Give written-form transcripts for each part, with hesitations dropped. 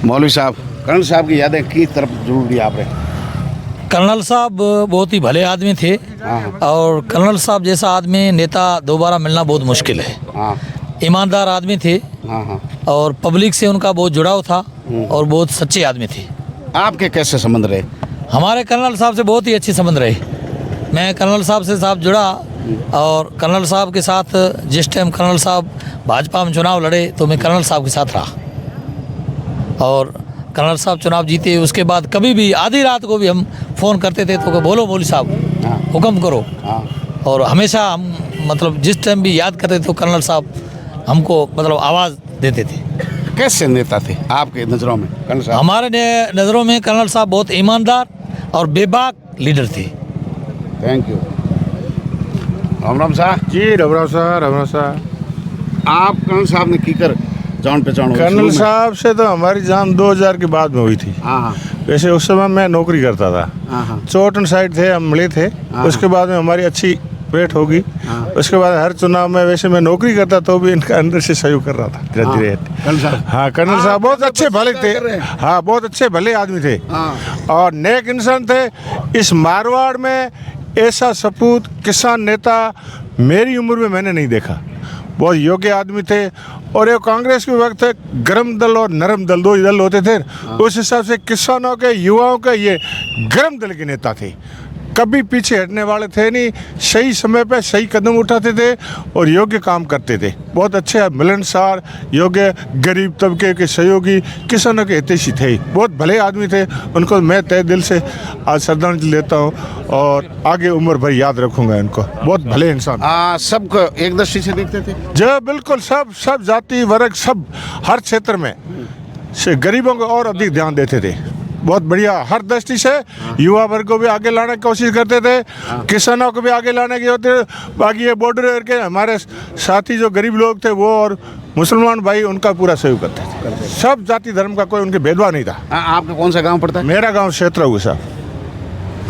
मौलवी साहब, कर्नल साहब की यादें की तरफ जरूर दी आपने। कर्नल साहब बहुत ही भले आदमी थे और कर्नल साहब जैसा आदमी नेता दोबारा मिलना बहुत मुश्किल है। हाँ ईमानदार आदमी थे हाँ हाँ। और पब्लिक से उनका बहुत जुड़ाव था और बहुत सच्चे आदमी थे। आपके कैसे संबंध रहे? हमारे कर्नल साहब से बहुत ही अच्छे संबंध रहे। मैं कर्नल साहब से जुड़ा और कर्नल साहब के साथ जिस टाइम कर्नल साहब भाजपा में चुनाव लड़े तो मैं कर्नल साहब के साथ रहा और कर्नल साहब चुनाव जीते। उसके बाद कभी भी आधी रात को भी हम फ़ोन करते थे तो बोलो मौलवी साहब हुक्म करो। और हमेशा हम मतलब जिस टाइम भी याद करते थे तो कर्नल साहब हमको मतलब आवाज़ देते थे। कैसे नेता थे आपके नज़रों में कर्नल साहब? हमारे नज़रों में कर्नल साहब बहुत ईमानदार और बेबाक लीडर थे। Thank you. राम राम साहब जी। राम साहब आप कर्नल साहब ने कीकर जान पहचान हुई? कर्नल साहब से तो हमारी जान 2000 के बाद में हुई थी। हाँ वैसे उस समय मैं नौकरी करता था। हाँ चोटन साइड थे, हम मिले थे। उसके बाद में हमारी अच्छी भेंट होगी। उसके बाद हर चुनाव में वैसे मैं नौकरी करता तो भी इनका अंदर से सहयोग कर रहा था धीरे धीरे। कर्नल साहब, हाँ कर्नल साहब बहुत अच्छे भले थे। हाँ बहुत अच्छे भले आदमी थे और नेक इंसान थे। इस मारवाड़ में ऐसा सपूत किसान नेता मेरी उम्र में मैंने नहीं देखा। बहुत योग्य आदमी थे और ये कांग्रेस के वक्त गर्म दल और नरम दल दो ही दल होते थे। उस हिसाब से किसानों के युवाओं के ये गर्म दल के नेता थे। कभी पीछे हटने वाले थे नहीं, सही समय पे सही कदम उठाते थे और योग्य काम करते थे। बहुत अच्छे मिलनसार योग्य गरीब तबके के सहयोगी किसानों के हितैषी थे। बहुत भले आदमी थे। उनको मैं तहे दिल से आज श्रद्धांजलि देता हूँ और आगे उम्र भर याद रखूँगा इनको। बहुत भले इंसान। सबको एक दृष्टि से देखते थे? जो बिल्कुल सब जाति वर्ग सब हर क्षेत्र में से गरीबों को और अधिक ध्यान देते थे। बहुत बढ़िया हर दृष्टि से युवा वर्ग को भी आगे लाने की कोशिश करते थे, किसानों को भी आगे लाने की होते। बाकी ये बॉर्डर के हमारे साथी जो गरीब लोग थे वो और मुसलमान भाई उनका पूरा सहयोग करते थे। सब जाति धर्म का कोई उनके भेदभाव नहीं था। आपका कौन सा गांव पड़ता है? मेरा गांव क्षेत्र हुआ साहब।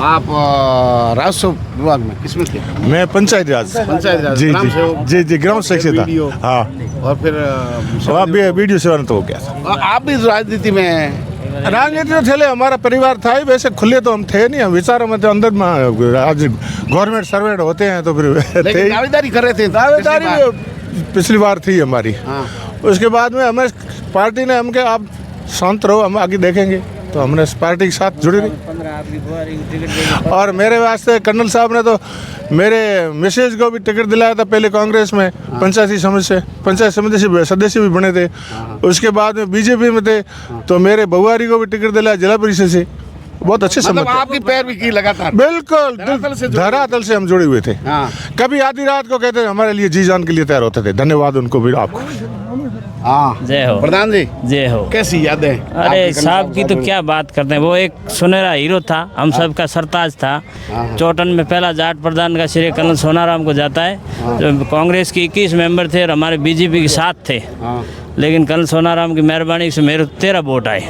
आप राजस्व विभाग में किसमें थे? मैं पंचायत राज जी ग्राम सेवक से था। हाँ और फिर वीडियो सेवा तो हो गया था। आप भी राजनीति में? राजनीति में थे, हमारा परिवार था ही। वैसे खुले तो हम थे नहीं, हम विचारों में तो अंदर में आज गवर्नमेंट सर्वेंट होते हैं तो फिर थे। दावेदारी कर रहे थे? दावेदारी पिछली बार थी हमारी। उसके बाद में हमें पार्टी ने हमके आप शांत रहो हम आगे देखेंगे तो हमने इस पार्टी के साथ जुड़े गए। और मेरे वास्ते कर्नल साहब ने तो मेरे मिसेज को भी टिकट दिलाया था पहले कांग्रेस में पंचायत समिति से सदस्य भी बने थे। उसके बाद में बीजेपी में थे तो मेरे बहुआरी को भी टिकट दिलाया जिला परिषद से। बहुत अच्छे मतलब आपकी पैर भी की लगातार? बिल्कुल धरातल से हम जुड़े हुए थे। कभी आधी रात को कहते हमारे लिए जी जान के लिए तैयार होते थे। धन्यवाद उनको भी आपको। जय हो प्रधान जी। जय हो। कैसी यादें? अरे साहब की तो क्या बात करते हैं। वो एक सुनहरा हीरो था, हम सब का सरताज था। चौटन में पहला जाट प्रधान का श्रेय कर्नल सोनाराम को जाता है। जो कांग्रेस के 21 मेंबर थे और हमारे बीजेपी के 7 थे। लेकिन कर्नल सोनाराम की मेहरबानी से मेरे 13 वोट आए।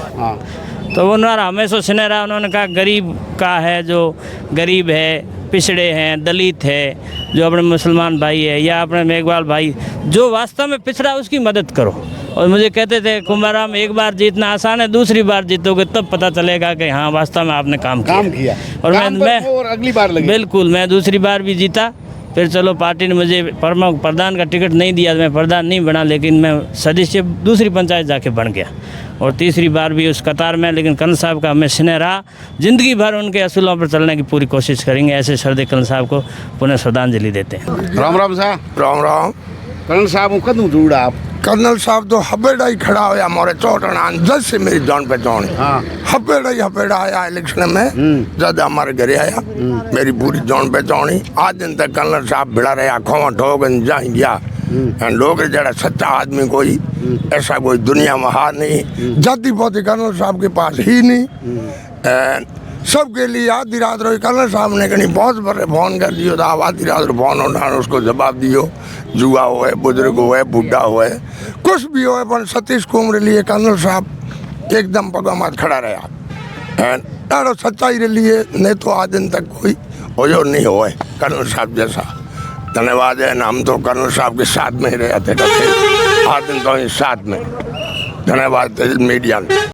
तो उन्होंने हमेशा सुनहरा उन्होंने कहा गरीब का है, जो गरीब है, पिछड़े हैं, दलित है, जो अपने मुसलमान भाई है या अपने मेघवाल भाई जो वास्तव में पिछड़ा उसकी मदद करो। और मुझे कहते थे कुमाराम एक बार जीतना आसान है, दूसरी बार जीतोगे तब पता चलेगा कि हाँ वास्तव में आपने काम किया। और मैं अगली बार लगी। बिल्कुल मैं दूसरी बार भी जीता। फिर चलो पार्टी ने मुझे प्रधान का टिकट नहीं दिया, मैं प्रधान नहीं बना, लेकिन मैं सदस्य दूसरी पंचायत जाके बन गया और तीसरी बार भी उस कतार में। लेकिन कर्नल साहब का हमें स्नेह रहा। जिंदगी भर उनके असूलों पर चलने की पूरी कोशिश करेंगे। ऐसे श्रद्धेय कर्नल साहब को पुनः श्रद्धांजलि देते हैं। राम राम साहब। राम राम। कर्नल साहब कदू जुड़ा आप? कर्नल साहब तो हबेड़ा ही खड़ा होया मोरे चौटन जज से मेरी जान पहचान। हबेड़ा आया इलेक्शन में जज हमारे घरे आया, मेरी पूरी जान पहचानी। आज दिन तक कर्नल साहब भिड़ा रहा खोवा ठोक जा गया। लोग जरा सच्चा आदमी कोई ऐसा कोई दुनिया में हार नहीं। जाति पाति कर्नल साहब के पास ही नहीं। सबके लिए आधी रात रही कर्नल साहब ने कहीं बहुत बड़े फोन कर दियो तो आप आधी रात फोन उठाने उसको जवाब दियो। जुआ हो बुजुर्ग हो बूढ़ा हो कुछ भी हो पर सतीश कुमार लिए कर्नल साहब एकदम पगमात खड़ा रहा। ॾाढो सच्चाई रे लिए नहीं तो आज दिन तक कोई हो नहीं हो कर्नल साहब जैसा। धन्यवाद है। हम तो कर्नल साहब के साथ में ही रहते थे, आज दिन तो साथ में। धन्यवाद मीडिया।